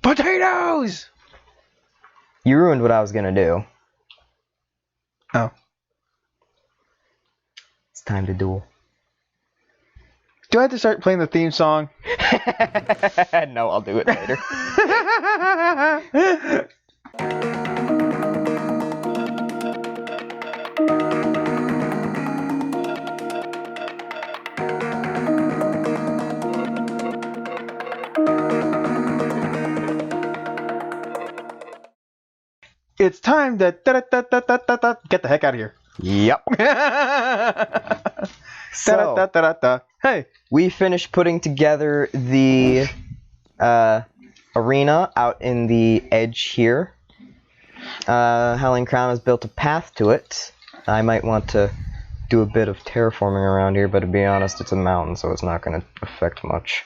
Potatoes! You ruined what I was gonna do. Oh. It's time to duel. Do I have to start playing the theme song? No, I'll do it later. It's time to get the heck out of here. Yep. So, Hey. we finished putting together the arena out in the edge here. Howling Crown has built a path to it. I might want to do a bit of terraforming around here, but to be honest, it's a mountain, so it's not going to affect much.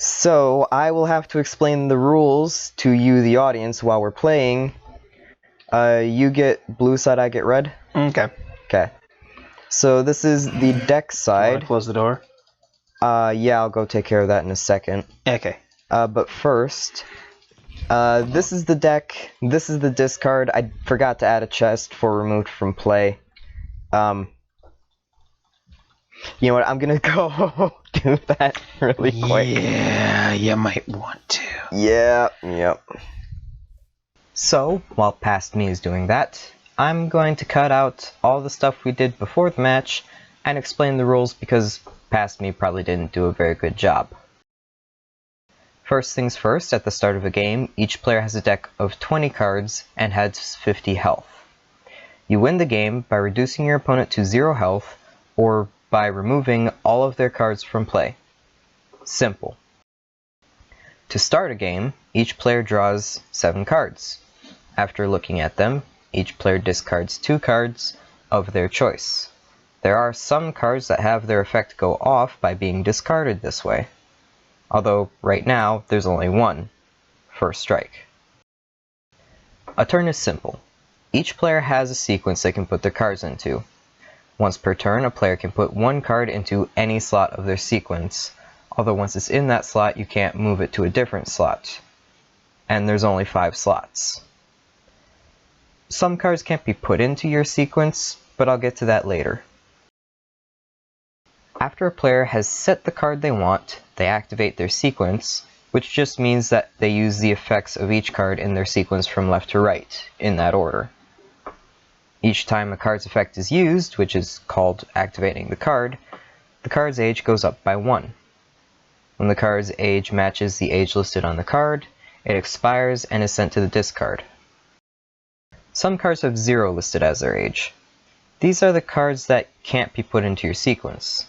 So, I will have to explain the rules to you, the audience, while we're playing. You get blue side, I get red. Okay. Okay. So this is the deck Do you side. wanna close the door? Yeah, I'll go take care of that in a second. Okay. But first, this is the deck. This is the discard. I forgot to add a chest for removed from play. You know what? I'm gonna go do that really quick. Yeah, you might want to. Yeah, yep. So, while Past Me is doing that, I'm going to cut out all the stuff we did before the match and explain the rules because Past Me probably didn't do a very good job. First things first, at the start of a game, each player has a deck of 20 cards and has 50 health. You win the game by reducing your opponent to 0 health or by removing all of their cards from play. Simple. To start a game, each player draws 7 cards. After looking at them, each player discards 2 cards of their choice. There are some cards that have their effect go off by being discarded this way. Although, right now, there's only one. First strike. A turn is simple. Each player has a sequence they can put their cards into. Once per turn, a player can put 1 card into any slot of their sequence, although once it's in that slot, you can't move it to a different slot. And there's only 5 slots. Some cards can't be put into your sequence, but I'll get to that later. After a player has set the card they want, they activate their sequence, which just means that they use the effects of each card in their sequence from left to right, in that order. Each time a card's effect is used, which is called activating the card's age goes up by 1. When the card's age matches the age listed on the card, it expires and is sent to the discard. Some cards have 0 listed as their age. These are the cards that can't be put into your sequence.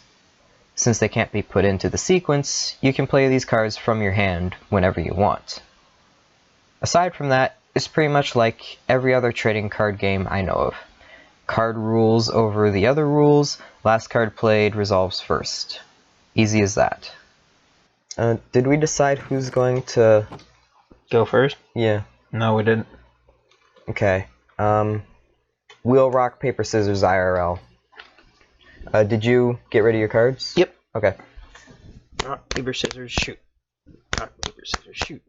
Since they can't be put into the sequence, you can play these cards from your hand whenever you want. Aside from that, it's pretty much like every other trading card game I know of. Card rules over the other rules, last card played resolves first. Easy as that. Did we decide who's going to... Go first? Yeah. No, we didn't. Okay. Wheel, rock, paper, scissors, IRL. Did you get rid of your cards? Yep. Okay. Rock, paper, scissors, shoot. Rock, paper, scissors, shoot.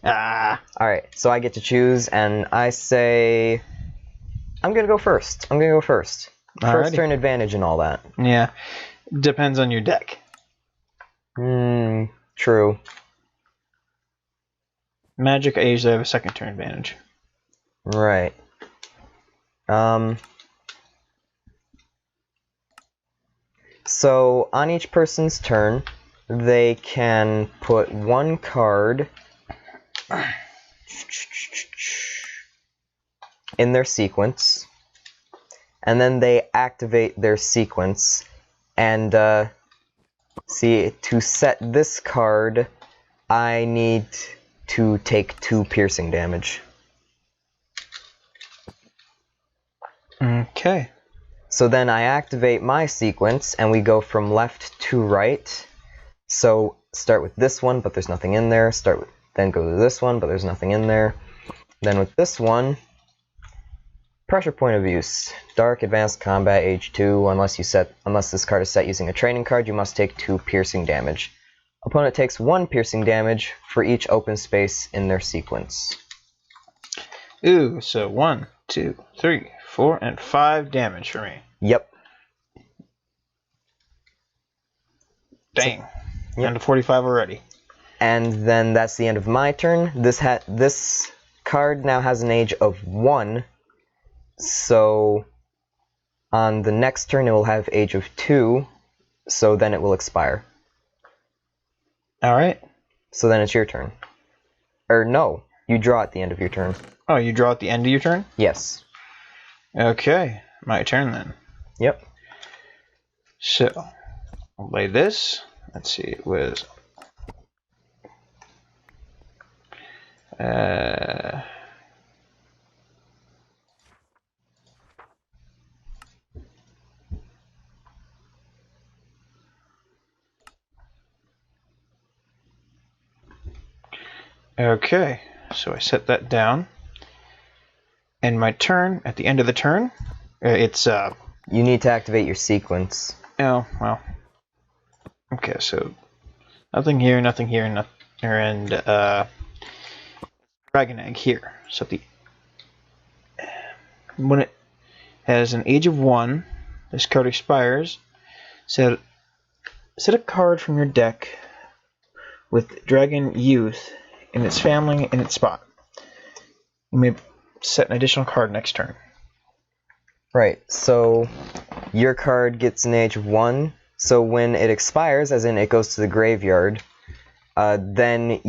Ah. Alright, so I get to choose, and I say... I'm gonna go first. First Alrighty. turn advantage and all that. Yeah. Depends on your deck. True. Magic Age, they have a second turn advantage. Right. So, on each person's turn, they can put 1 card in their sequence, and then they activate their sequence, and see, to set this card, I need to take 2 piercing damage. Okay. So then I activate my sequence, and we go from left to right. So start with this one, but there's nothing in there. Then go to this one, but there's nothing in there. Then with this one, pressure point of use. Dark, advanced combat, age 2. Unless this card is set using a training card, you must take 2 piercing damage. Opponent takes 1 piercing damage for each open space in their sequence. Ooh, so 1, 2, 3, 4, and 5 damage for me. Yep. Dang. Yep. Down to 45 already. And then that's the end of my turn. This card now has an age of 1, so on the next turn it will have age of 2, so then it will expire. Alright. So then it's your turn. Or no, you draw at the end of your turn. Oh, you draw at the end of your turn? Yes. Okay, my turn then. Yep. So, I'll play this. Let's see, it was... Okay, so I set that down. And my turn, at the end of the turn, it's... You need to activate your sequence. Oh, well. Okay, so nothing here, and Dragon Egg here. So when it has an age of 1, this card expires. Set a card from your deck with Dragon Youth in its family in its spot. You may set an additional card next turn. Right, so your card gets an age of 1, so when it expires, as in it goes to the graveyard, then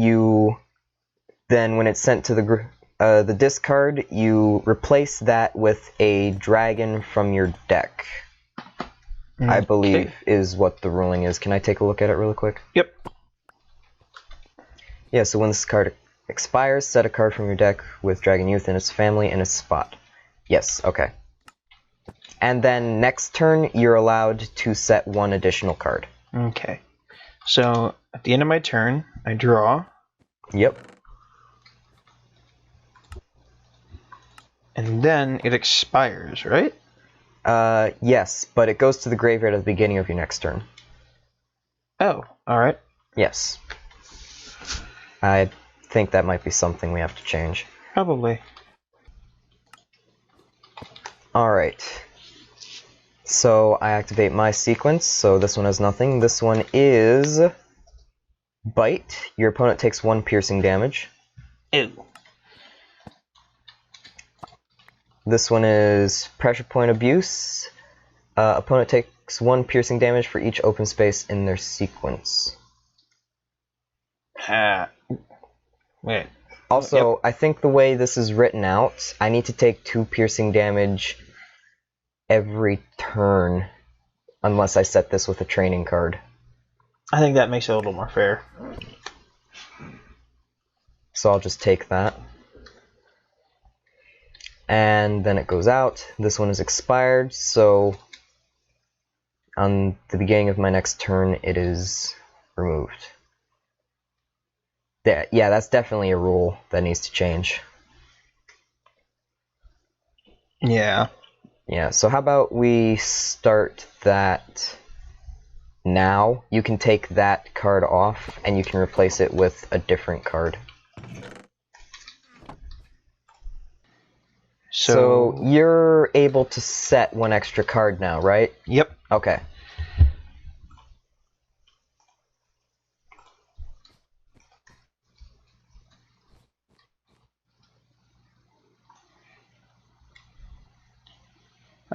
when it's sent to the discard, you replace that with a dragon from your deck. I believe is what the ruling is. Can I take a look at it really quick? Yep. Yeah, so when this card expires, set a card from your deck with Dragon Youth in its family in its spot. Yes, okay. And then next turn, you're allowed to set 1 additional card. Okay. So at the end of my turn, I draw. Yep. And then it expires, right? Yes, but it goes to the graveyard at the beginning of your next turn. Oh, alright. Yes. I think that might be something we have to change. Probably. Alright. So I activate my sequence, so this one has nothing. This one is Bite. Your opponent takes 1 piercing damage. Ew. This one is Pressure Point Abuse. Opponent takes 1 piercing damage for each open space in their sequence. Wait. Also, Yep. I think the way this is written out, I need to take 2 piercing damage every turn, unless I set this with a training card. I think that makes it a little more fair. So I'll just take that. And then it goes out. This one is expired, so on the beginning of my next turn, it is removed. Yeah, that's definitely a rule that needs to change. Yeah. Yeah, so how about we start that now? You can take that card off, and you can replace it with a different card. So you're able to set 1 extra card now, right? Yep. Okay.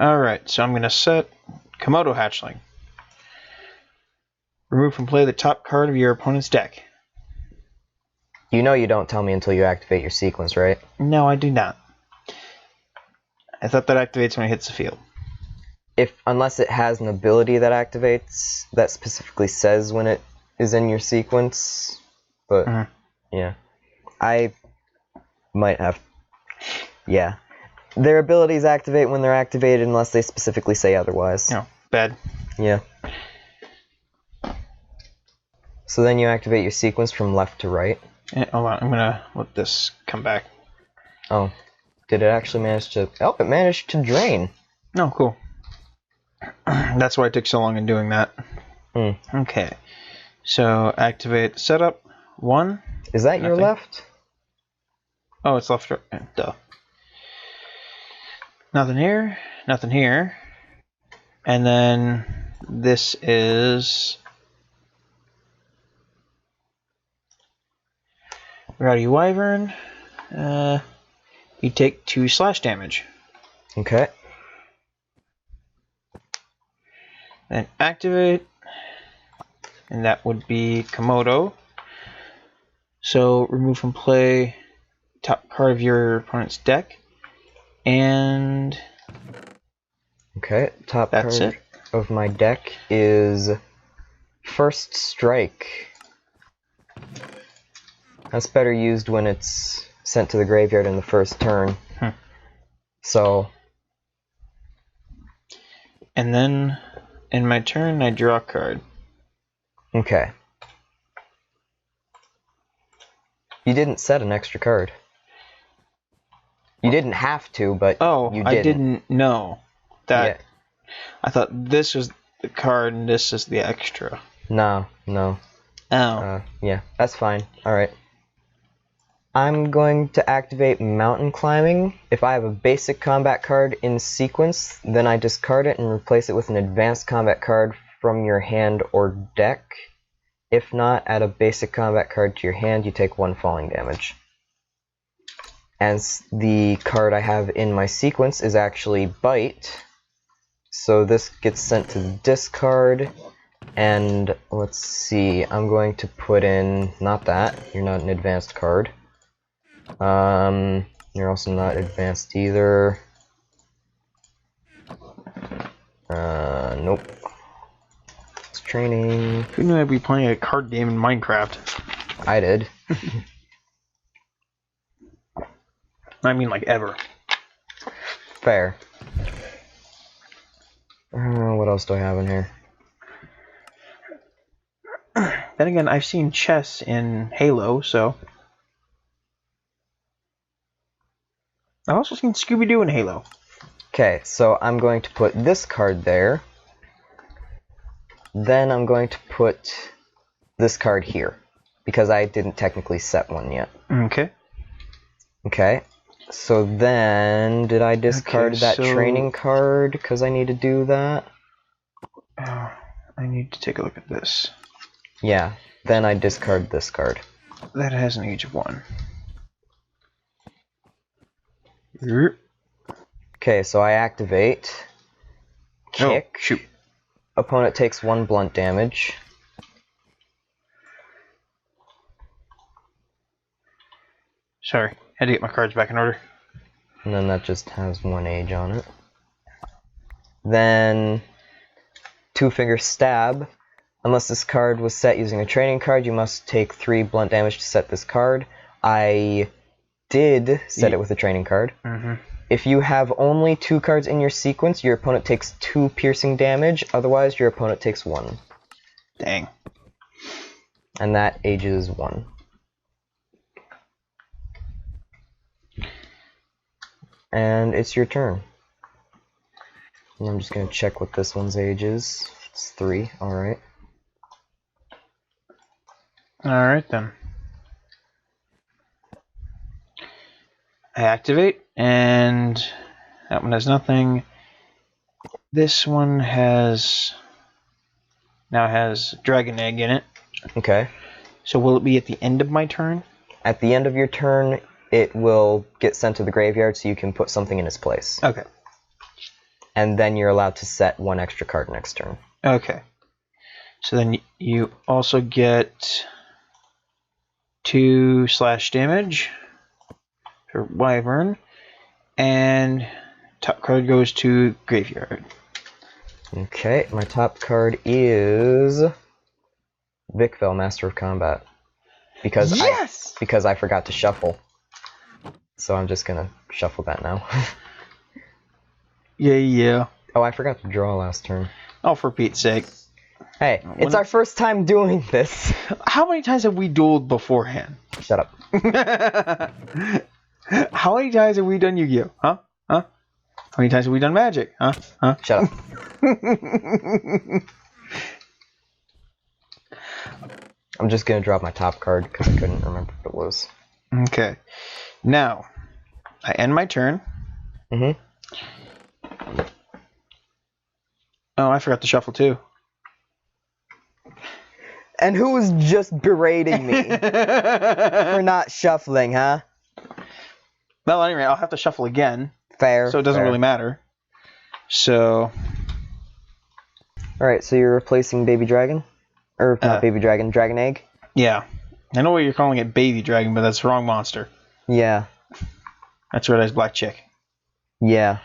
Alright, so I'm going to set Komodo Hatchling. Remove from play the top card of your opponent's deck. You know you don't tell me until you activate your sequence, right? No, I do not. I thought that activates when it hits the field. Unless it has an ability that activates, that specifically says when it is in your sequence. But, yeah. I might have... Yeah. Their abilities activate when they're activated unless they specifically say otherwise. No, bad. Yeah. So then you activate your sequence from left to right. Hold on, I'm gonna let this come back. Oh. Did it actually manage to... Oh, it managed to drain. Oh, cool. That's why it took so long in doing that. Okay. So activate setup 1. Is that your Nothing. left? Oh, it's left. Right. Duh. Nothing here. Nothing here. And then this is Rowdy Wyvern. You take 2 slash damage. Okay. Then activate, and that would be Komodo. So remove from play top card of your opponent's deck, and Okay. Top that's card it. of my deck is First Strike. That's better used when it's sent to the graveyard in the first turn. So. And then in my turn, I draw a card. Okay. You didn't set an extra card. You didn't have to, but Oh, you I didn't know that. Yeah. I thought this was the card and this is the extra. No. Oh. Yeah, that's fine. Alright. I'm going to activate Mountain Climbing. If I have a basic combat card in sequence, then I discard it and replace it with an advanced combat card from your hand or deck. If not, add a basic combat card to your hand, you take 1 falling damage. And the card I have in my sequence is actually Bite. So this gets sent to the discard. And let's see, I'm going to put in, not that, you're not an advanced card. You're also not advanced either. Nope. It's training. Who knew I'd be playing a card game in Minecraft? I did. I mean, like, ever. Fair. What else do I have in here? Then again, I've seen chess in Halo, so. I've also seen Scooby-Doo in Halo. Okay, so I'm going to put this card there. Then I'm going to put this card here, because I didn't technically set one yet. Okay. Okay, so then did I discard Okay, that so- training card because I need to do that? I need to take a look at this. Yeah, then I discard this card. That has an age of 1. Okay, so I activate. Kick. Oh, shoot. Opponent takes 1 blunt damage. Sorry, had to get my cards back in order. And then that just has 1 age on it. Then 2-finger stab. Unless this card was set using a training card, you must take 3 blunt damage to set this card. I did set it with a training card. Mm-hmm. If you have only 2 cards in your sequence, your opponent takes 2 piercing damage. Otherwise, your opponent takes 1. Dang. And that ages 1. And it's your turn. And I'm just going to check what this one's age is. It's 3, alright. Alright then. I activate, and that one has nothing. This one now has Dragon Egg in it. Okay. So will it be at the end of my turn? At the end of your turn, it will get sent to the graveyard so you can put something in its place. Okay. And then you're allowed to set 1 extra card next turn. Okay. So then you also get 2 slash damage for Wyvern, and top card goes to graveyard. Okay, my top card is Vikvel, Master of Combat. Because I forgot to shuffle. So I'm just gonna shuffle that now. Yeah. Oh, I forgot to draw last turn. Oh, for Pete's sake. Hey, it's our first time doing this. How many times have we dueled beforehand? Shut up. How many times have we done Yu-Gi-Oh? Huh? How many times have we done Magic? Huh? Shut up. I'm just gonna drop my top card because I couldn't remember what it was. Okay. Now, I end my turn. Mm-hmm. Oh, I forgot to shuffle too. And who was just berating me for not shuffling, huh? Well, anyway, I'll have to shuffle again, Fair. so it doesn't fair. really matter. So, Alright, so you're replacing Baby Dragon? Or not Baby Dragon, Dragon Egg? yeah. I know what you're calling it baby dragon, but that's the wrong monster. Yeah. That's Red Eyes Black Chick. Yeah.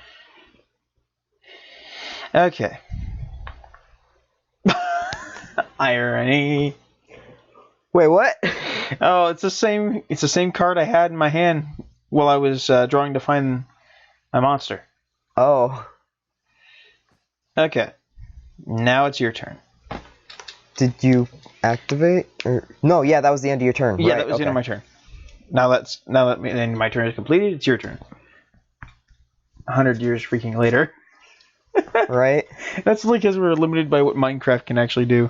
Okay. Irony. Wait, what? Oh, it's the same card I had in my hand while I was drawing to find my monster. Oh. Okay. Now it's your turn. Did you activate? Or... No, yeah, that was the end of your turn. Yeah, right, that was the okay. end of my turn. Now that my turn is completed, it's your turn. 100 years freaking later. Right? That's only because we're limited by what Minecraft can actually do.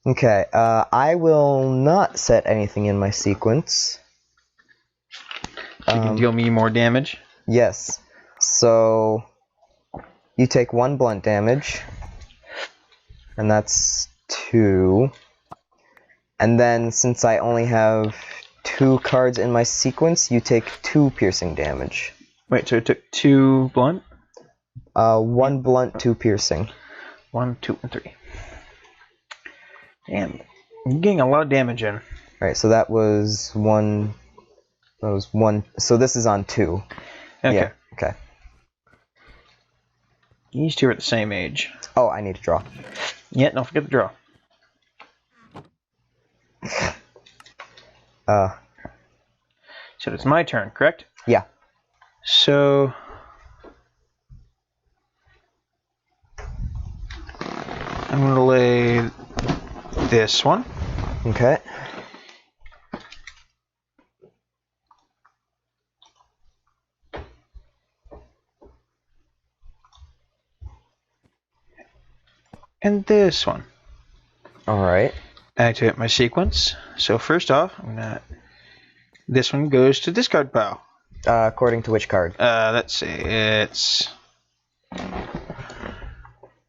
Okay, I will not set anything in my sequence. So you can deal me more damage. Yes. So, you take 1 blunt damage. And that's 2. And then, since I only have 2 cards in my sequence, you take 2 piercing damage. Wait, so it took 2 blunt? 1 blunt, 2 piercing. 1, 2, and 3. Damn. You're getting a lot of damage in. Alright, so that was 1... That was 1... So this is on 2. Okay. Yeah, okay. These two are the same age. Oh, I need to draw. Yeah, don't forget to draw. So it's my turn, correct? Yeah. So... I'm going to lay this one. Okay. And this one. Alright. Activate my sequence. So first off, this one goes to discard pile. According to which card? Let's see. It's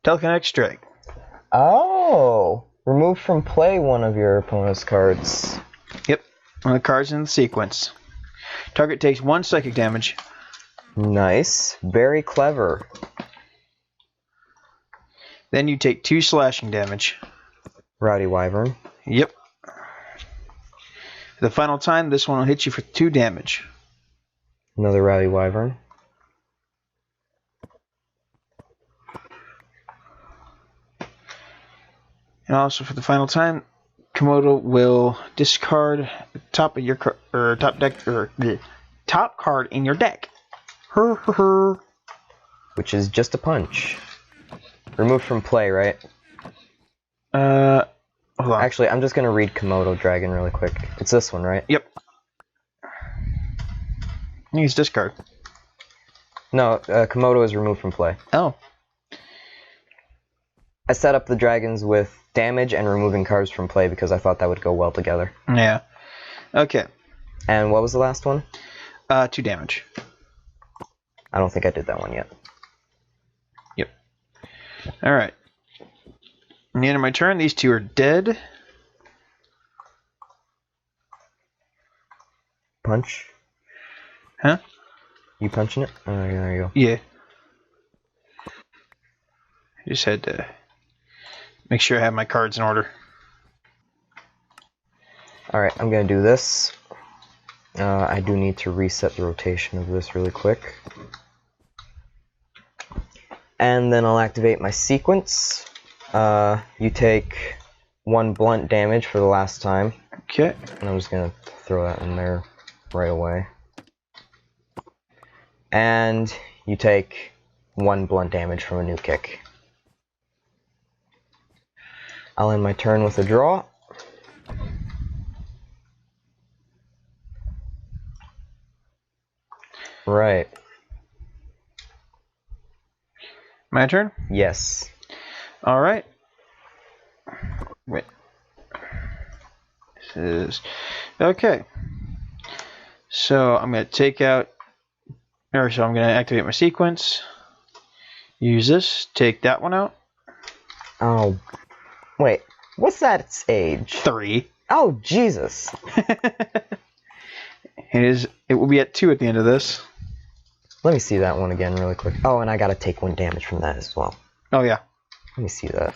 Telekinetic Strike. Oh! Remove from play one of your opponent's cards. Yep. One of the cards in the sequence. Target takes 1 psychic damage. Nice. Very clever. Then you take 2 slashing damage. Rowdy Wyvern. Yep. The final time, this one will hit you for 2 damage. Another Rowdy Wyvern. And also for the final time, Komodo will discard the top of your top card in your deck. Which is just a punch. Remove from play, right? Hold on. Actually, I'm just gonna read Komodo Dragon really quick. It's this one, right? Yep. Use discard. No, Komodo is removed from play. Oh. I set up the dragons with damage and removing cards from play because I thought that would go well together. Yeah. Okay. And what was the last one? 2 damage. I don't think I did that one yet. Yep. Alright. At the end of my turn, these 2 are dead. Punch. Huh? You punching it? Oh, there you go. Yeah. I just had to make sure I have my cards in order. Alright, I'm gonna do this. I do need to reset the rotation of this really quick. And then I'll activate my sequence. You take 1 blunt damage for the last time. Okay. And I'm just gonna throw that in there right away. And you take 1 blunt damage from a new kick. I'll end my turn with a draw. Right. My turn? Yes. Alright. Wait. Okay. So I'm going to take out, or so I'm going to activate my sequence. Use this. Take that one out. Oh, wait. What's that its age? 3. Oh, Jesus. It will be at 2 at the end of this. Let me see that one again really quick. Oh, and I gotta take 1 damage from that as well. Oh, yeah. Let me see that.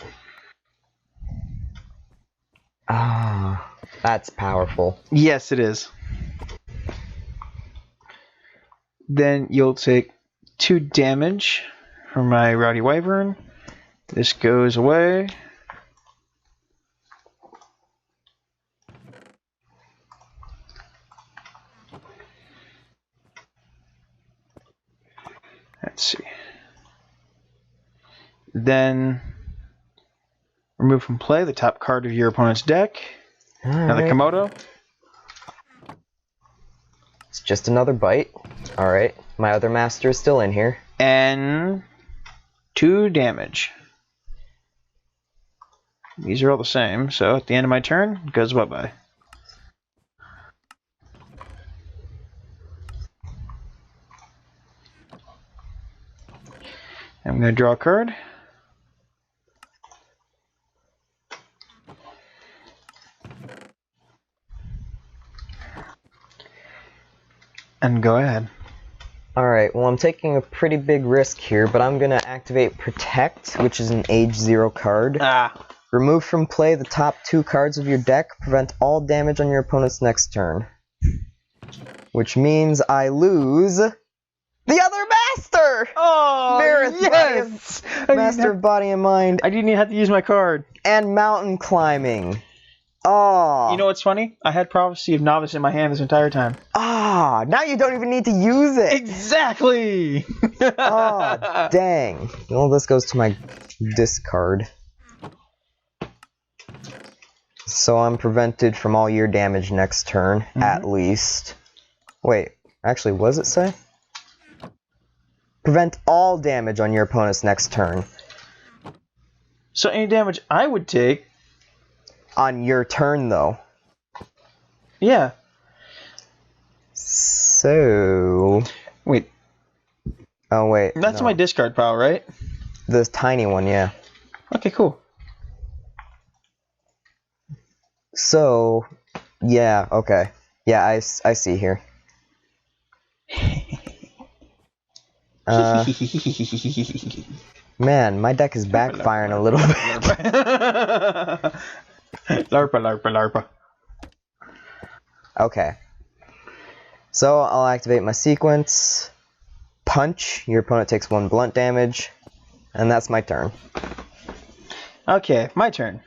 Ah, that's powerful. Yes, it is. Then you'll take 2 damage from my Rowdy Wyvern. This goes away. Let's see. Then remove from play the top card of your opponent's deck. Another Alright. Komodo. It's just another bite. Alright, my other master is still in here. And 2 damage. These are all the same, so at the end of my turn, it goes bye-bye. I'm going to draw a card. And go ahead. Alright, well I'm taking a pretty big risk here, but I'm gonna activate Protect, which is an age 0 card. Ah. Remove from play the top 2 cards of your deck, prevent all damage on your opponent's next turn. Which means I lose the other master! Oh, Varith, yes! Master of Body and Mind, I didn't even have to use my card. and mountain climbing. Oh. You know what's funny? I had Prophecy of Novice in my hand this entire time. Ah, now you don't even need to use it. Exactly! Oh, dang. Well, this goes to my discard. So I'm prevented from all your damage next turn, at least. Wait, actually, what does it say? Prevent all damage on your opponent's next turn. So any damage I would take... On your turn, though. Yeah. So... Wait, Oh, wait. that's no. my discard pile, right? This tiny one, yeah. Okay, cool. So... Yeah, okay. Yeah, I see here. Man, my deck is backfiring a little bit. Larpa. Okay. So I'll activate my sequence. Punch. Your opponent takes 1 blunt damage. And that's my turn. Okay, my turn.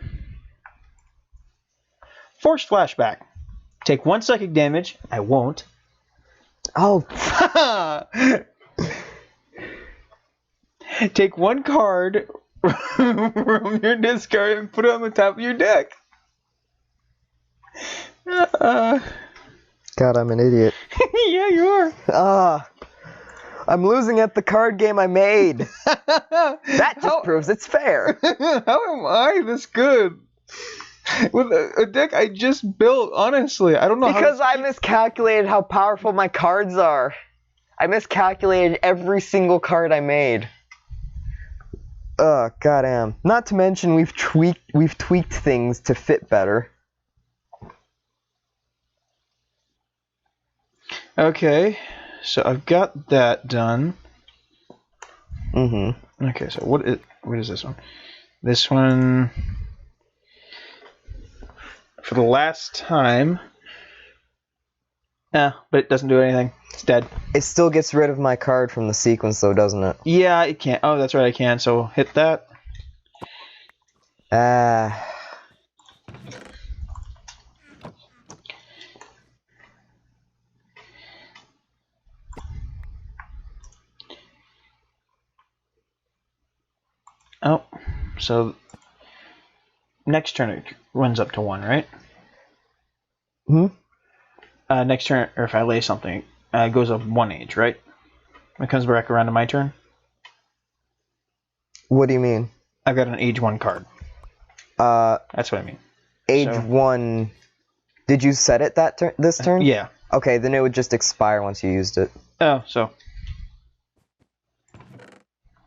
Force Flashback. Take 1 psychic damage. I won't. Oh, Take 1 card from your discard and put it on the top of your deck. God, I'm an idiot. Yeah, you are. I'm losing at the card game I made. That just How- proves it's fair. How am I this good? With a deck I just built, honestly. I don't know Because I miscalculated how powerful my cards are. I miscalculated every single card I made. Goddamn. Not to mention we've tweaked things to fit better. Okay, so I've got that done. Mm-hmm. Okay, so what is this one? This one, for the last time. But it doesn't do anything. It's dead. It still gets rid of my card from the sequence, though, doesn't it? Yeah, it can't. Oh, that's right, I can. So hit that. Oh, so next turn it runs up to 1, right? Next turn, or if I lay something, it goes up 1 age, right? It comes back around to my turn. What do you mean? I've got an age 1 card. That's what I mean. Age So- 1. Did you set it this turn? Yeah. Okay, then it would just expire once you used it. Oh, so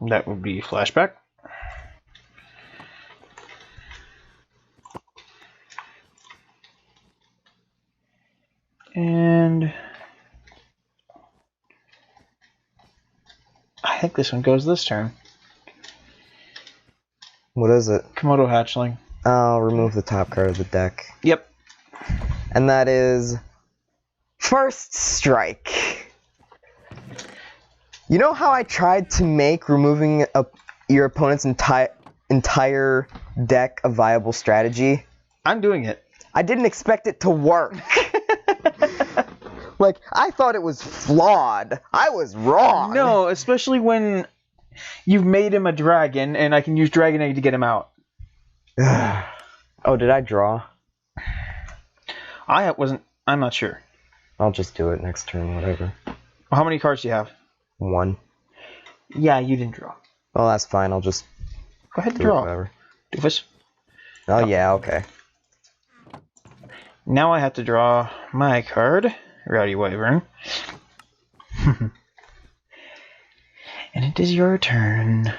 that would be flashback. And I think this one goes this turn. What is it? Komodo hatchling. I'll remove the top card of the deck. Yep. And that is First Strike. You know how I tried to make removing your opponent's entire deck a viable strategy? I'm doing it. I didn't expect it to work. Like, I thought it was flawed. I was wrong. No, especially when you've made him a dragon, and I can use Dragon Egg to get him out. Oh, did I draw? I'm not sure. I'll just do it next turn, whatever. How many cards do you have? 1. Yeah, you didn't draw. Well, that's fine. I'll just Go ahead and do draw. whatever. Doofus. Oh, yeah, okay. Now I have to draw my card, Rowdy Wyvern. And it is your turn,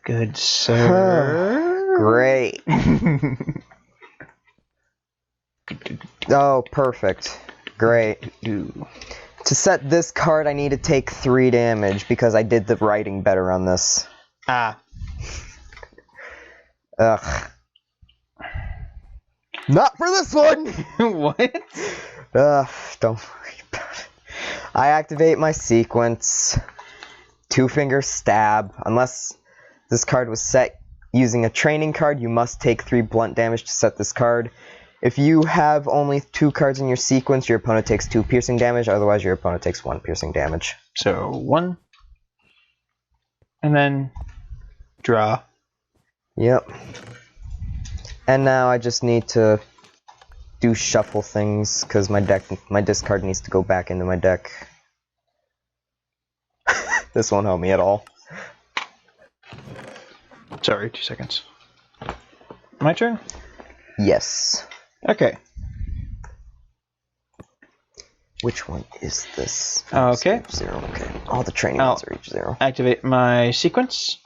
good sir. Great. Oh, perfect. Great. To set this card, I need to take 3 damage because I did the writing better on this. Ah. Ugh. Not for this one! What? Ugh, don't worry about it. I activate my sequence. 2-finger stab. Unless this card was set using a training card, you must take 3 blunt damage to set this card. If you have only 2 cards in your sequence, your opponent takes 2 piercing damage. Otherwise, your opponent takes 1 piercing damage. So 1. And then draw. Yep. And now I just need to do shuffle things because my discard needs to go back into my deck. This won't help me at all. Sorry, 2 seconds. My turn? Yes. Okay. Which one is this? Okay. 0. Okay. All the training ones are each 0. Activate my sequence.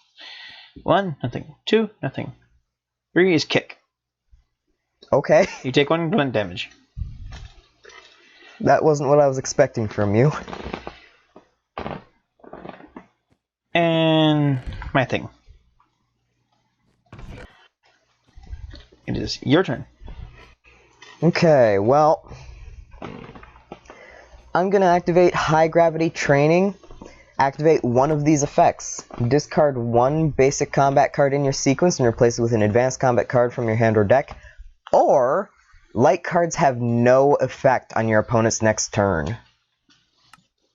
1, nothing. 2, nothing. 3 is kick. Okay. You take 1 blunt damage. That wasn't what I was expecting from you. And my thing. It is your turn. Okay, well, I'm going to activate High Gravity Training. Activate one of these effects. Discard 1 basic combat card in your sequence and replace it with an advanced combat card from your hand or deck. Or, light cards have no effect on your opponent's next turn.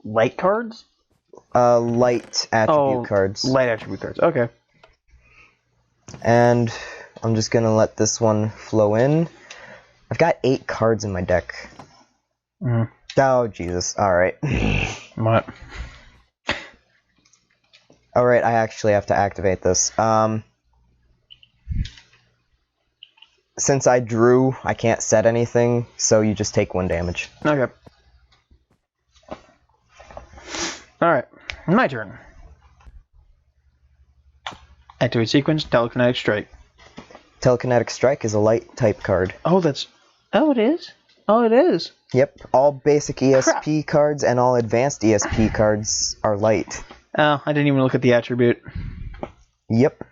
Light cards? Light attribute cards. Light attribute cards. Okay. And I'm just going to let this one flow in. I've got 8 cards in my deck. Oh, Jesus. Alright. What? Alright, I actually have to activate this. Since I drew, I can't set anything, so you just take 1 damage. Okay. Alright. My turn. Activate sequence, Telekinetic Strike. Telekinetic Strike is a light type card. Oh, that's... Oh, it is? Oh, it is. Yep, all basic ESP cards and all advanced ESP cards are light. Oh, I didn't even look at the attribute. Yep.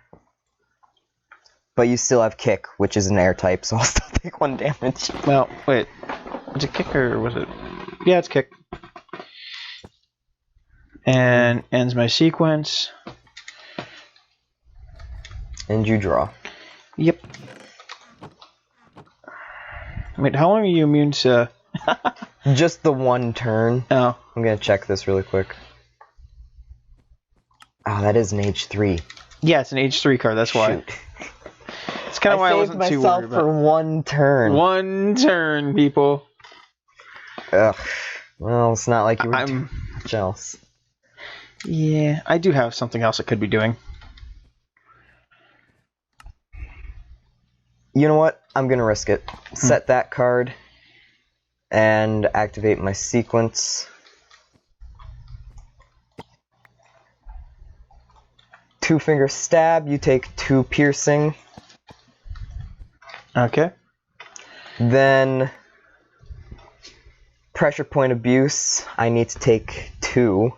But you still have Kick, which is an air type, so I'll still take 1 damage. Well, wait. Was it kick or was it... Yeah, it's kick. And ends my sequence. And you draw. Yep. Wait, how long are you immune to... Just the 1 turn. Oh. I'm gonna check this really quick. Oh, that is an H3. Yeah, it's an H3 card, that's why. Shoot. It's kind of why I wasn't too worried about it. for 1 turn. 1 turn, people. Ugh. Well, it's not like you were I'm much else. Yeah, I do have something else I could be doing. You know what? I'm gonna risk it. Set that card. and activate my sequence. Two-finger stab, you take 2 piercing. Okay. Then pressure point abuse, I need to take 2,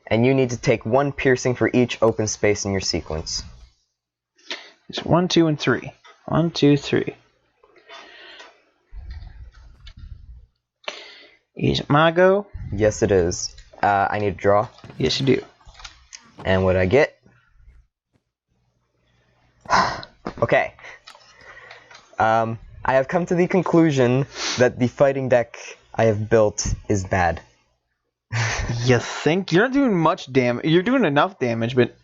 and you need to take 1 piercing for each open space in your sequence. It's 1, 2, and 3. 1, 2, 3. Is it my go? Yes, it is. I need to draw. Yes, you do. And what I get? Okay. I have come to the conclusion that the fighting deck I have built is bad. You think? You're not doing much damage. You're doing enough damage, but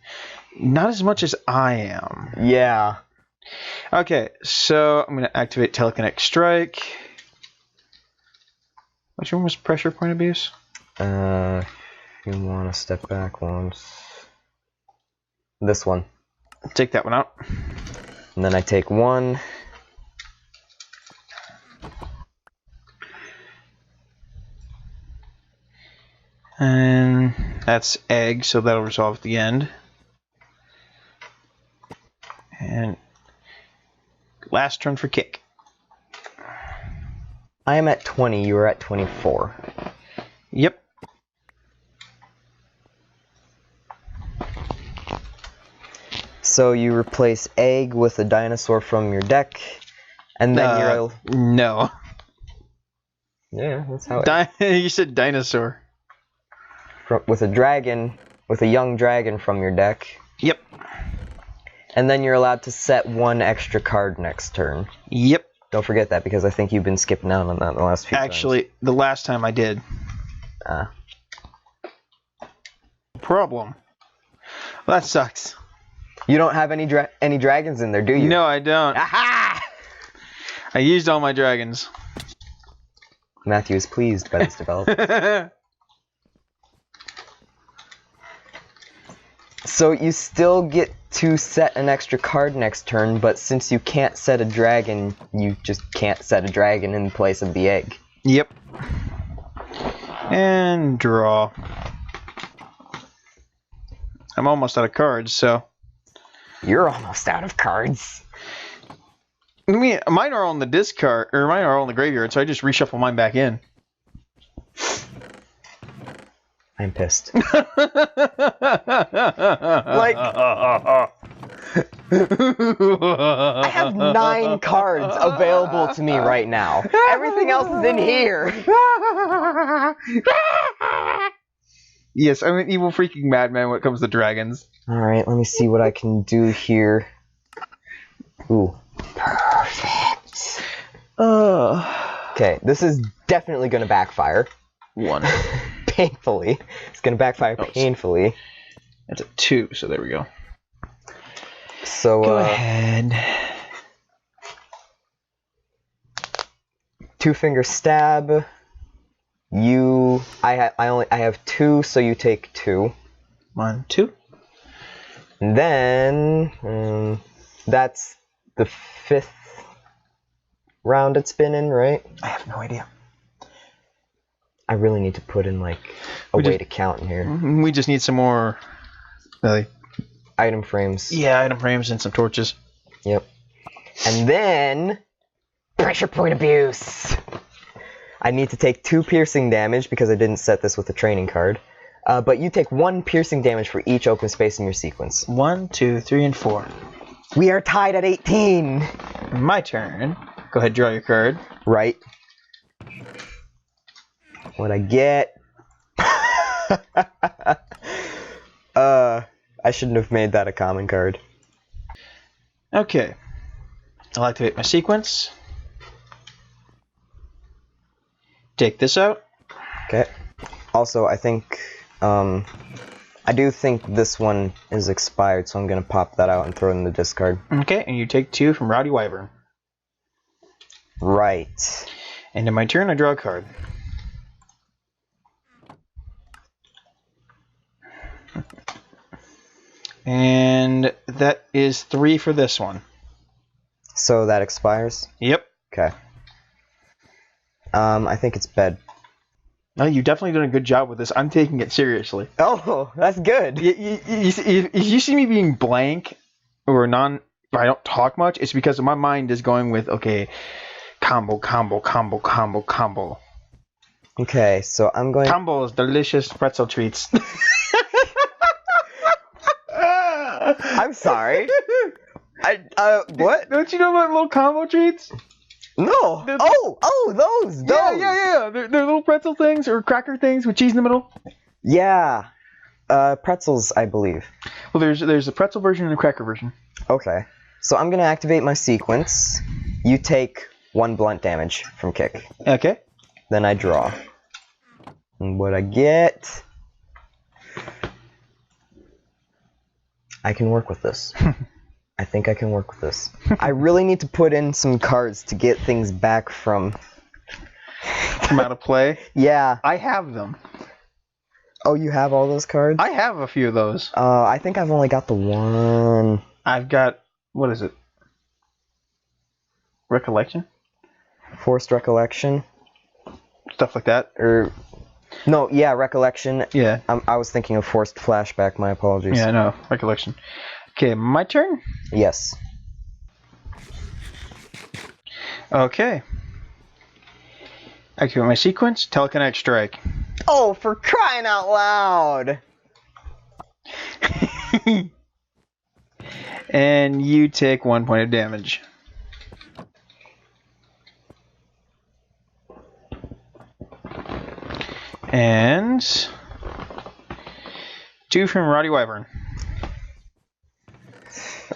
not as much as I am. Yeah. Okay, so I'm going to activate Telekinetic Strike. Which one was pressure point abuse? If you want to step back once. This one. Take that one out. And then I take 1. And that's egg, so that'll resolve at the end. And last turn for kick. I am at 20, you are at 24. Yep. So you replace egg with a dinosaur from your deck, and then you're... No. Yeah, that's how it... You said dinosaur. With a dragon, with a young dragon from your deck. Yep. And then you're allowed to set 1 extra card next turn. Yep. Don't forget that, because I think you've been skipping out on that the last few Actually, the last time I did. times. Problem. Well, that sucks. You don't have any dragons in there, do you? No, I don't. Aha! I used all my dragons. Matthew is pleased by this development. So you still get to set an extra card next turn, but since you can't set a dragon, you just can't set a dragon in place of the egg. Yep. And draw. I'm almost out of cards, so... You're almost out of cards. I mean, mine are on the discard, or mine are on the graveyard, so I just reshuffle mine back in. I'm pissed. Like, I have 9 cards available to me right now. Everything else is in here. Yes, I'm an evil freaking madman when it comes to dragons. Alright, let me see what I can do here. Ooh. Perfect. Okay, this is definitely going to backfire. 1. Painfully. It's going to backfire painfully. That's a 2, so there we go. So, Go ahead. Two-finger stab. I have 2, so you take 2. 1, 2. And then that's the 5th round it's been in, right? I have no idea. I really need to put in like a way to count in here. We just need some more Item frames. Yeah, item frames and some torches. Yep. And then pressure point abuse. I need to take 2 piercing damage because I didn't set this with a training card. But you take 1 piercing damage for each open space in your sequence. 1, 2, 3, and 4. We are tied at 18. My turn. Go ahead, draw your card. Right. What I get? I shouldn't have made that a common card. Okay. I'll activate my sequence. Take this out. Okay. Also, I think, I do think this one is expired, so I'm going to pop that out and throw it in the discard. Okay, and you take 2 from Rowdy Wyvern. Right. And in my turn, I draw a card. And that is 3 for this one. So that expires? Yep. Okay. I think it's bed. No, you've definitely done a good job with this. I'm taking it seriously. Oh, that's good. If you see me being blank or I don't talk much, it's because my mind is going with, okay, combo. Okay, so I'm going... Combos, delicious pretzel treats. I'm sorry. What? Don't you know about little combo treats? No. Those. Yeah. They're little pretzel things or cracker things with cheese in the middle. Yeah. Pretzels, I believe. Well, there's a pretzel version and a cracker version. Okay. So I'm going to activate my sequence. You take 1 blunt damage from kick. Okay. Then I draw. And what I get... I can work with this. I think I can work with this. I really need to put in some cards to get things back from out of play. Yeah. I have them. Oh, you have all those cards? I have a few of those. I think I've only got the one. I've got, what is it? Recollection? Forced Recollection? Stuff like that. No, yeah, Recollection. Yeah. I was thinking of Forced Flashback, my apologies. Yeah, no, Recollection. Okay, my turn? Yes. Okay. Activate my sequence, Telekinetic Strike. Oh, for crying out loud! And you take 1 point of damage. And 2 from Roddy Wyvern.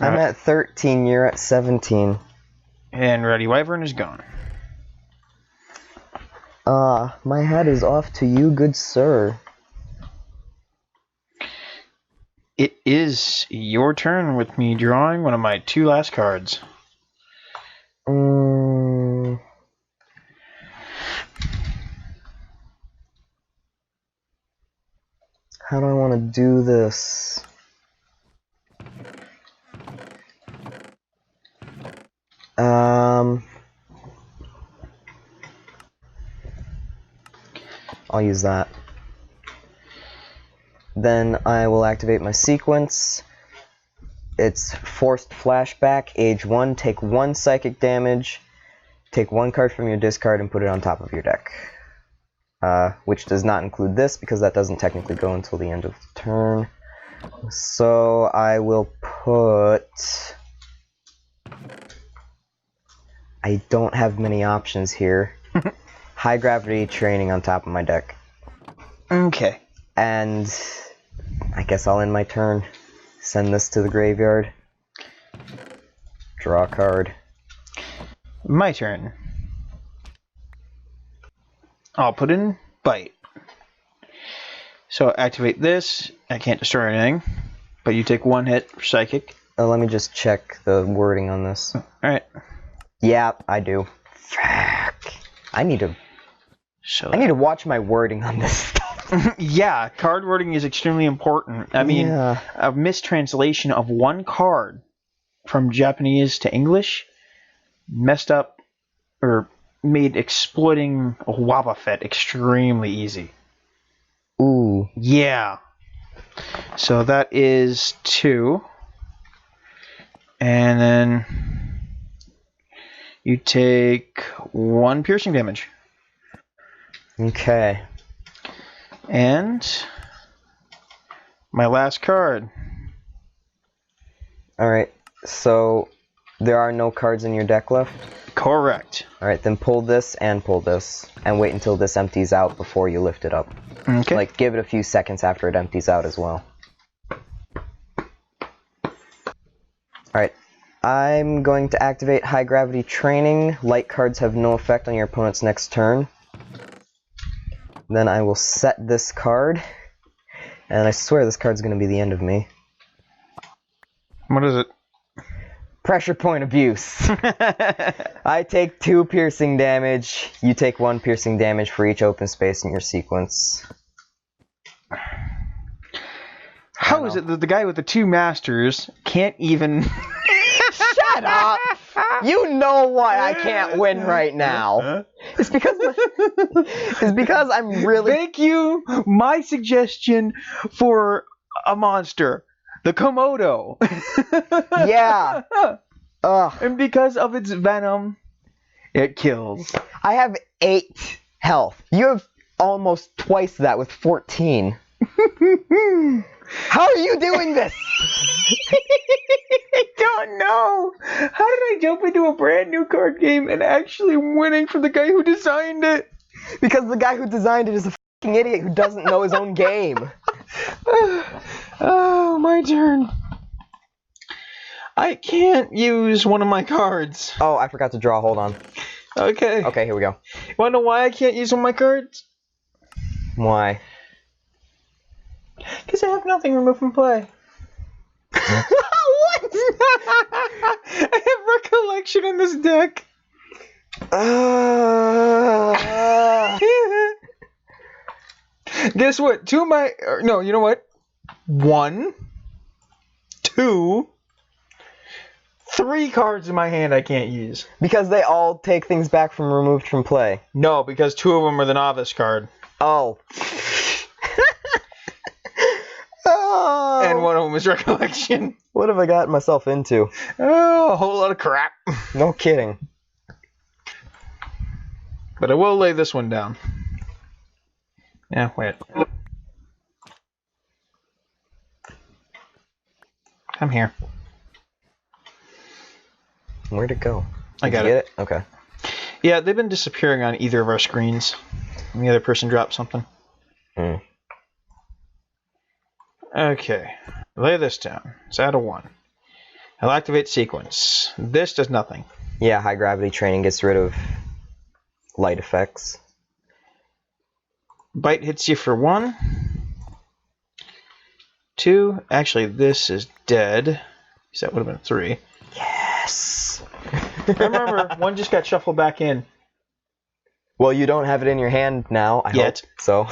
I'm at 13, you're at 17. And Roddy Wyvern is gone. My hat is off to you, good sir. It is your turn with me drawing one of my 2 last cards. How do I want to do this? I'll use that. Then I will activate my sequence. It's Forced Flashback, age 1, take 1 psychic damage, take 1 card from your discard and put it on top of your deck. Which does not include this because that doesn't technically go until the end of the turn. So I will put... I don't have many options here. High Gravity Training on top of my deck. Okay. And I guess I'll end my turn. Send this to the graveyard. Draw a card. My turn. I'll put in Bite. So activate this. I can't destroy anything, but you take 1 hit for Psychic. Let me just check the wording on this. Alright. Yeah, I do. Fuck. I need to watch my wording on this stuff. Yeah, card wording is extremely important. I mean, a mistranslation of 1 card from Japanese to English messed up or made exploiting a Wobbuffet extremely easy. Ooh. Yeah. So that is 2. And then you take 1 piercing damage. Okay. And my last card. Alright, so there are no cards in your deck left? Correct. Alright, then pull this, and wait until this empties out before you lift it up. Okay. Like, give it a few seconds after it empties out as well. Alright, I'm going to activate High Gravity Training. Light cards have no effect on your opponent's next turn. Then I will set this card, and I swear this card's going to be the end of me. What is it? Pressure Point Abuse. I take 2 piercing damage. You take 1 piercing damage for each open space in your sequence. How is it that the guy with the 2 masters can't even... Shut up! You know why I can't win right now. It's because I'm really... Thank you. My suggestion for a monster. The Komodo. Yeah. Ugh. And because of its venom, it kills. I have 8 health. You have almost twice that with 14. How are you doing this? I don't know. How did I jump into a brand new card game and actually winning from the guy who designed it? Because the guy who designed it is a fucking idiot who doesn't know his own game. Oh, my turn. I can't use one of my cards. Oh, I forgot to draw. Hold on. Okay. Okay, here we go. You wanna know why I can't use one of my cards? Why? Because I have nothing removed from play. What? I have recollection in this deck. Guess what? 2 of my... No, you know what? 1, 2, 3 cards in my hand I can't use. Because they all take things back from removed from play. No, because 2 of them are the novice card. Oh. Oh. And 1 of them is recollection. What have I gotten myself into? Oh, a whole lot of crap. No kidding. But I will lay this one down. Yeah, wait. I'm here. Where'd it go? I got Did you it. get it? Okay. Yeah, they've been disappearing on either of our screens. And the other person dropped something. Hmm. Okay. Lay this down. It's out of 1. I'll activate sequence. This does nothing. Yeah, high gravity training gets rid of light effects. Bite hits you for 1. 2. Actually, this is dead. So that would have been 3. Yes! Remember, 1 just got shuffled back in. Well, you don't have it in your hand now, I Yet. hope. So.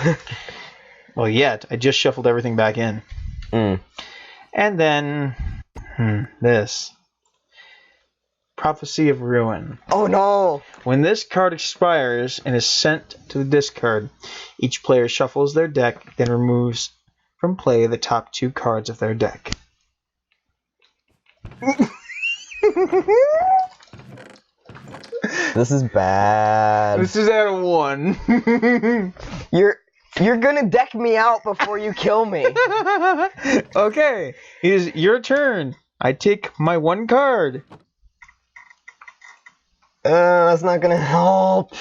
Well, yet. I just shuffled everything back in. Mm. And then... this. Prophecy of Ruin. Oh no! When this card expires and is sent to the discard, each player shuffles their deck, then removes from play the top 2 cards of their deck. This is bad. This is out of 1. You're gonna deck me out before you kill me. Okay, it is your turn. I take my 1 card. That's not gonna help.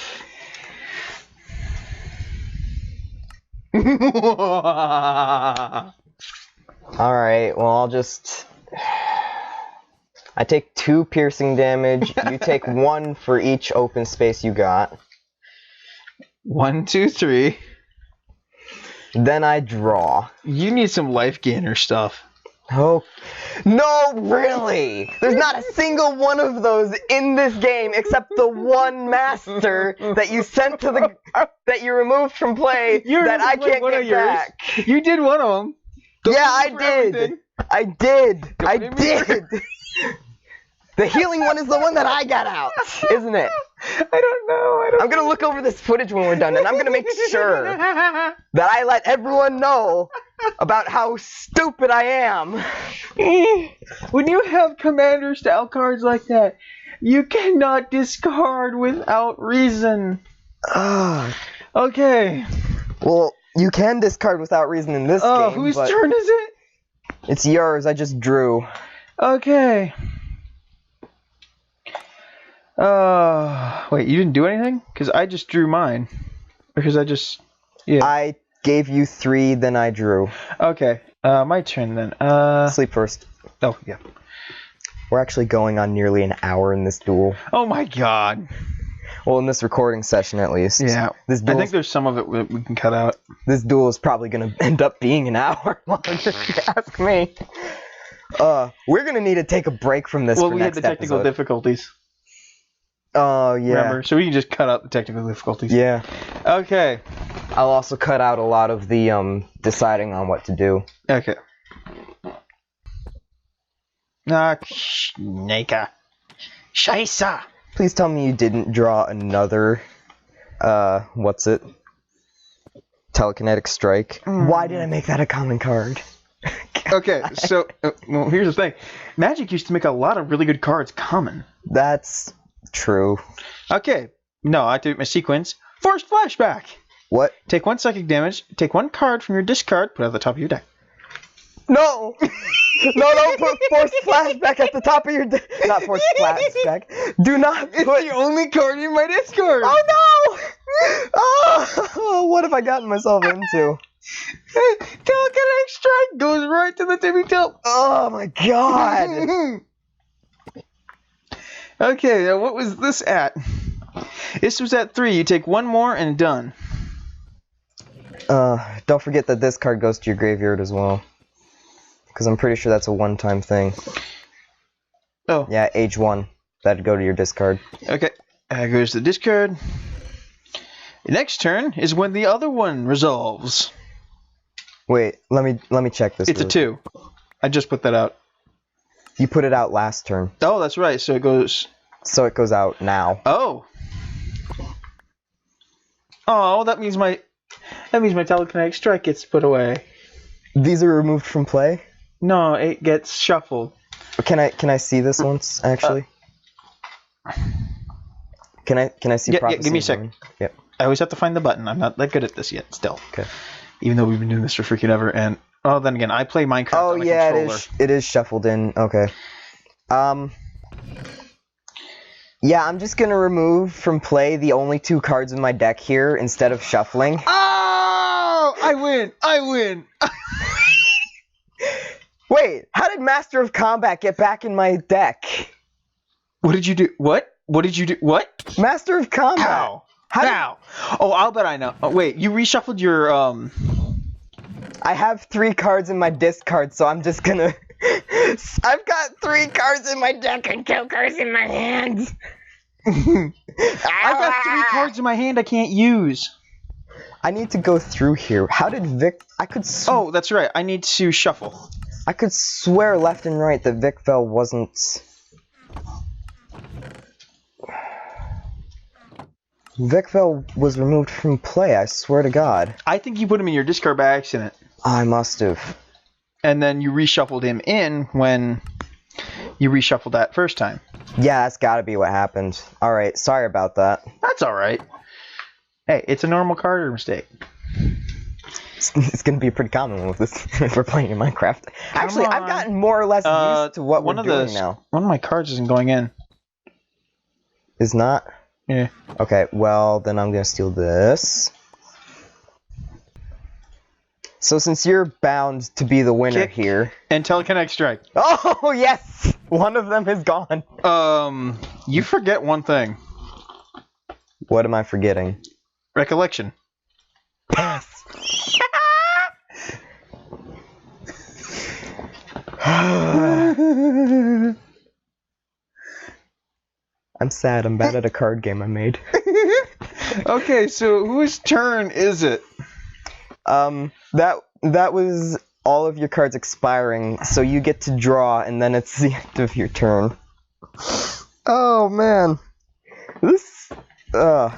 Alright, well, I'll just... I take 2 piercing damage. You take 1 for each open space you got. 1, 2, 3. Then I draw. You need some life gainer stuff. Oh, no, really? There's not a single one of those in this game except the 1 master that you sent to the... that you removed from play that I can't get back. You did one of them. Don't Yeah, use I it for did. everything. I did. Don't I blame me for- did. The healing one is the one that I got out, isn't it? I don't know. I'm gonna look over this footage when we're done, and I'm gonna make sure that I let everyone know about how stupid I am. When you have commander-style cards like that, you cannot discard without reason. Okay. Well, you can discard without reason in this game, Whose but turn is it? it's yours. I just drew. Okay. Wait, you didn't do anything? Because I just drew mine. Because I just... Yeah. I gave you 3, then I drew. Okay. My turn then. Sleep first. Oh, yeah. We're actually going on nearly an hour in this duel. Oh my god. Well, in this recording session, at least. Yeah. This I duel, think there's some of it we can cut out. this duel is probably going to end up being an hour long, if you ask me. We're going to need to take a break from this Well, for we had next the technical episode. difficulties. Oh, yeah. Remember? So we can just cut out the technical difficulties. Yeah. Okay. I'll also cut out a lot of the deciding on what to do. Okay. Snaka. Scheisse! Please tell me you didn't draw another, what's it? Telekinetic Strike. Why did I make that a common card? Okay, so, well, here's the thing. Magic used to make a lot of really good cards common. That's true. Okay, no, I activate my sequence. Forced Flashback! What? Take 1 psychic damage, take 1 card from your discard, put it at the top of your deck. No! No, don't put Forced Flashback at the top of your not Forced Flashback. Do not put... It's the only card in my discard! Oh no! Oh, what have I gotten myself into? Telekinetic Strike goes right to the tippy top. Oh my god! Okay, now what was this at? This was at 3. You take 1 more and done. Don't forget that this card goes to your graveyard as well. Because I'm pretty sure that's a one-time thing. Oh. Yeah, age 1. That'd go to your discard. Okay, that goes to the discard. The next turn is when the other one resolves. Wait, let me check this. It's a 2. I just put that out. You put it out last turn. Oh, that's right. So it goes... So it goes out now. Oh. Oh, that means my Telekinetic Strike gets put away. These are removed from play? No, it gets shuffled. Can I see this once, actually? Can I see Prophecy? Give me a sec. Yep. I always have to find the button. I'm not that good at this yet, still. Okay. Even though we've been doing this for freaking ever, and... Oh, then again, I play Minecraft on a controller. It is shuffled in. Okay. Yeah, I'm just gonna remove from play the only 2 cards in my deck here instead of shuffling. Oh! I win! Wait, how did Master of Combat get back in my deck? What did you do? What? What did you do? What? Master of Combat. How? How? Oh, I'll bet I know. Oh, wait, you reshuffled your, I have 3 cards in my discard, so I'm just gonna... I've got 3 cards in my deck and 2 cards in my hand. I've got 3 cards in my hand I can't use. I need to go through here. How did Vic... Oh, that's right. I need to shuffle. I could swear left and right that Vicvel wasn't... Vicvel was removed from play, I swear to God. I think you put him in your discard by accident. I must have. And then you reshuffled him in when you reshuffled that first time. Yeah, that's gotta be what happened. Alright, sorry about that. That's alright. Hey, it's a normal card mistake. It's gonna be a pretty common one with this if we're playing in Minecraft. Actually, I've gotten more or less used to what we're doing now. One of my cards isn't going in. Is not? Yeah. Okay, well, then I'm gonna steal this. So since you're bound to be the winner here... And Telekinetic Strike. Oh, yes! One of them is gone. You forget one thing. What am I forgetting? Recollection. Pass. I'm sad. I'm bad at a card game I made. Okay, so whose turn is it? That was all of your cards expiring, so you get to draw, and then it's the end of your turn. Oh man, this. I'm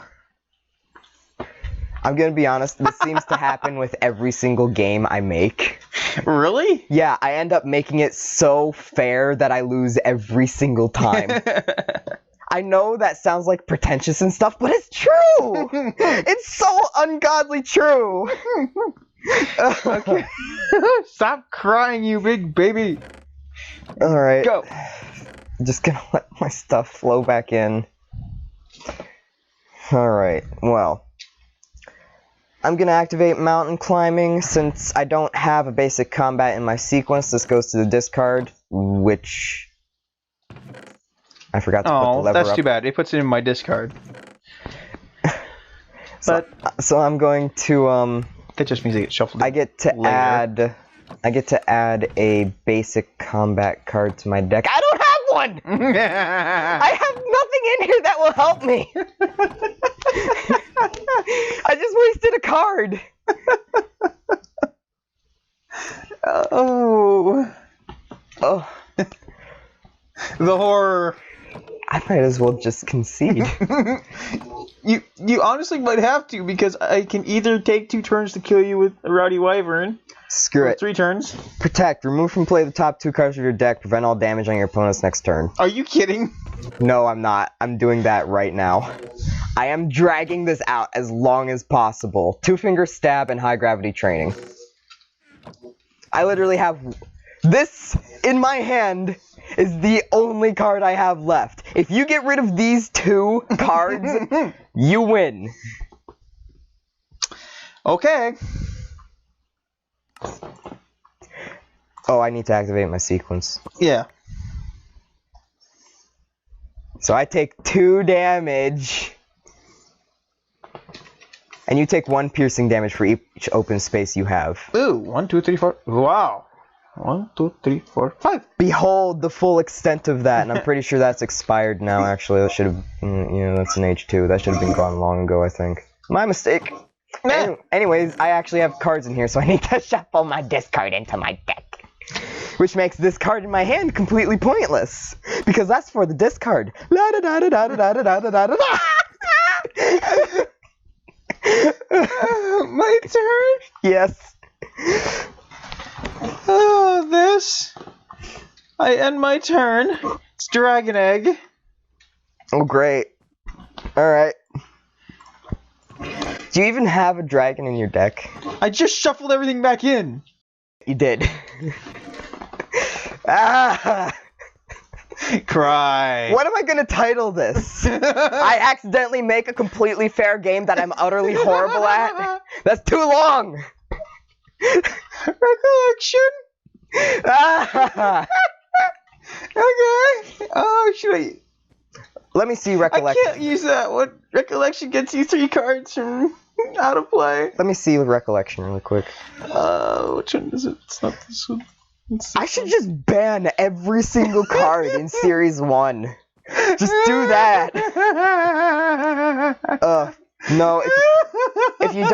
gonna be honest. This seems to happen with every single game I make. Really? Yeah, I end up making it so fair that I lose every single time. I know that sounds like pretentious and stuff, but it's true! It's so ungodly true! Okay. Stop crying, you big baby! Alright. Go! I'm just gonna let my stuff flow back in. Alright, well. I'm gonna activate mountain climbing. Since I don't have a basic combat in my sequence, this goes to the discard, which... I forgot to put the lever that's up. too bad. It puts it in my discard. So I'm going to that just means it gets shuffled. I get to later. add a basic combat card to my deck. I don't have one. I have nothing in here that will help me. I just wasted a card. Oh. Oh. The horror. I might as well just concede. You honestly might have to, because I can either take 2 turns to kill you with a Rowdy Wyvern. Screw or it. 3 turns. Protect. Remove from play the top 2 cards of your deck. Prevent all damage on your opponent's next turn. Are you kidding? No, I'm not. I'm doing that right now. I am dragging this out as long as possible. 2-finger stab and high gravity training. I literally have... This, in my hand, is the only card I have left. If you get rid of these 2 cards, you win. Okay. Oh, I need to activate my sequence. Yeah. So I take 2 damage. And you take 1 piercing damage for each open space you have. Ooh, 1, 2, 3, 4. Wow. 1, 2, 3, 4, 5. Behold the full extent of that, and I'm pretty sure that's expired now, actually. That should have, that's an H2. That should have been gone long ago, I think. My mistake. Anyways, I actually have cards in here, so I need to shuffle my discard into my deck. Which makes this card in my hand completely pointless. Because that's for the discard. La da da da da da da da da da da. My turn? Yes. Oh, this. I end my turn. It's Dragon Egg. Oh, great. Alright. Do you even have a dragon in your deck? I just shuffled everything back in. You did. Ah! Cry. What am I gonna title this? I accidentally make a completely fair game that I'm utterly horrible at? That's too long! Recollection? Ah! Okay. Oh, should I? Let me see I recollection. can't use that one. Recollection gets you 3 cards from out of play. Let me see recollection really quick. Which one is it? It's not this one. I should just ban every single card in Series 1. Just do that. No, if you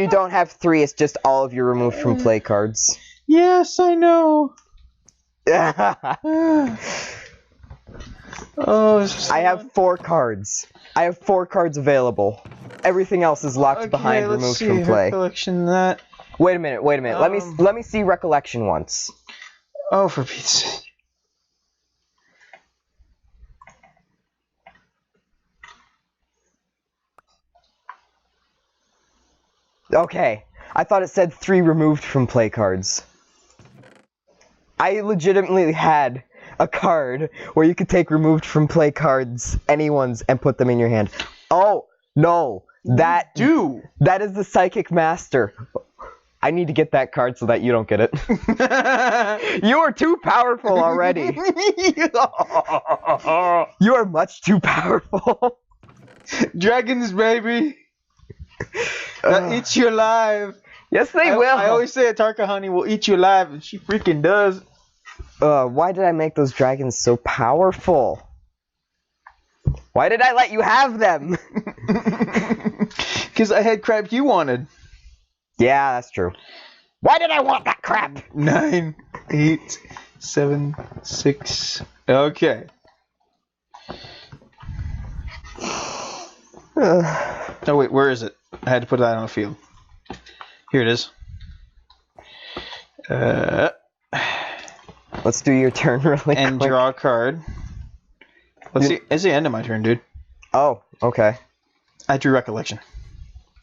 don't have 3, it's just all of your removed from play cards. Yes, I know. Oh, I have 4 cards. I have 4 cards available. Everything else is locked behind removed from play. Recollection that. Wait a minute. Let me see recollection once. Oh, for Pete's sake. Okay. I thought it said 3 removed from play cards. I legitimately had a card where you could take removed from play cards, anyone's, and put them in your hand. Oh, no. That is the Psychic Master. I need to get that card so that you don't get it. You are too powerful already. You are much too powerful. Dragons, baby. They'll eat you alive. Yes, they will. I always say a Tarkahani will eat you alive, and she freaking does. Why did I make those dragons so powerful? Why did I let you have them? Because I had crap you wanted. Yeah, that's true. Why did I want that crap? 9, 8, 7, 6. Okay. Oh wait, where is it? I had to put that on the field. Here it is. Let's do your turn really quick. And draw a card. Let's see. It's the end of my turn, dude. Oh, okay. I drew Recollection.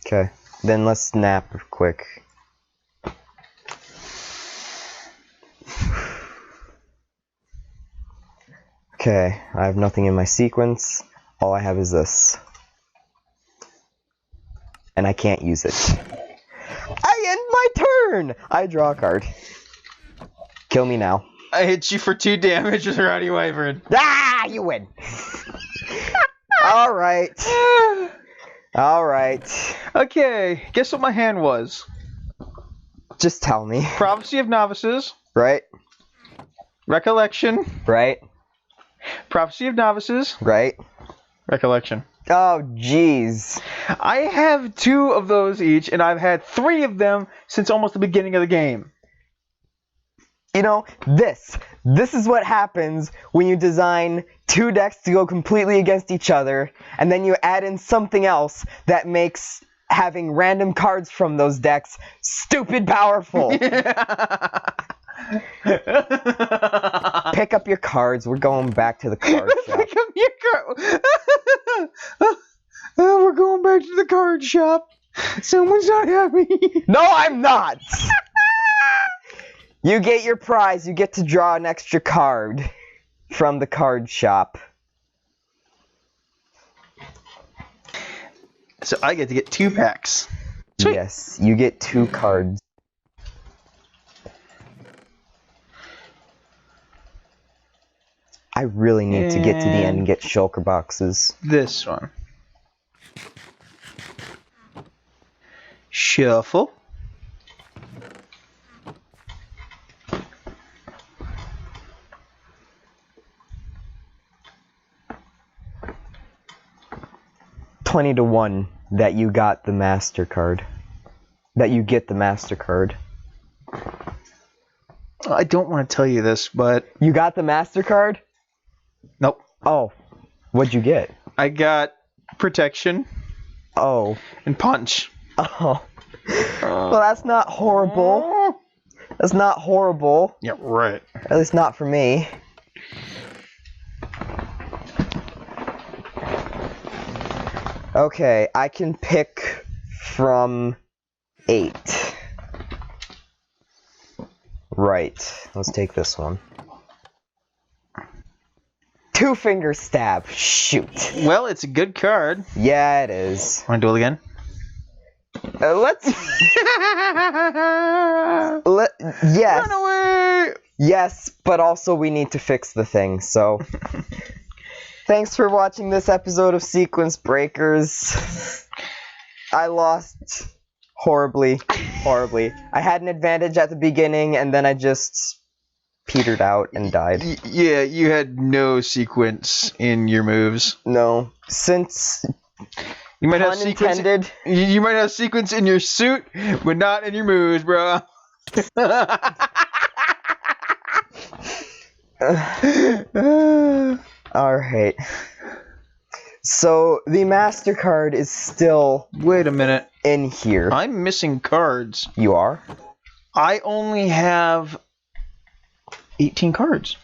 Okay. Then let's snap quick. Okay, I have nothing in my sequence. All I have is this. And I can't use it. I end my turn! I draw a card. Kill me now. I hit you for 2 damage with Rowdy Wyvern. Ah, you win! Alright. Alright. Okay, guess what my hand was? Just tell me. Prophecy of Novices. Right? Recollection. Right? Prophecy of Novices. Right? Recollection. Oh, jeez. I have 2 of those each, and I've had 3 of them since almost the beginning of the game. You know, this is what happens when you design two decks to go completely against each other, and then you add in something else that makes having random cards from those decks stupid powerful. Pick up your cards. We're going back to the card shop. Pick up your card. We're going back to the card shop. Someone's not happy. No, I'm not. You get your prize. You get to draw an extra card from the card shop. So I get to get 2 packs. Sweet. Yes, you get 2 cards. I really need to get to the end and get shulker boxes. This one. Shuffle. $20-1 that you got the MasterCard. That you get the MasterCard. I don't want to tell you this, but... You got the MasterCard? Nope. Oh. What'd you get? I got Protection. Oh. And Punch. Oh. Well, that's not horrible. That's not horrible. Yeah, right. At least not for me. Okay, I can pick from 8. Right. Let's take this one. 2-finger stab. Shoot. Well, it's a good card. Yeah, it is. Want to do it again? Let's... Yes. Run away! Yes, but also we need to fix the thing, so... Thanks for watching this episode of Sequence Breakers. I lost horribly. I had an advantage at the beginning, and then I just petered out and died. Yeah, you had no sequence in your moves. No. Since... You might have sequence. You might have sequence in your suit, but not in your moves, bro. Alright. So, the MasterCard is still... Wait a minute. In here. I'm missing cards. You are? I only have 18 cards.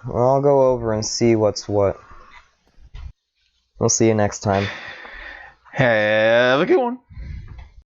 Well, I'll go over and see what's what. We'll see you next time. Have a good one.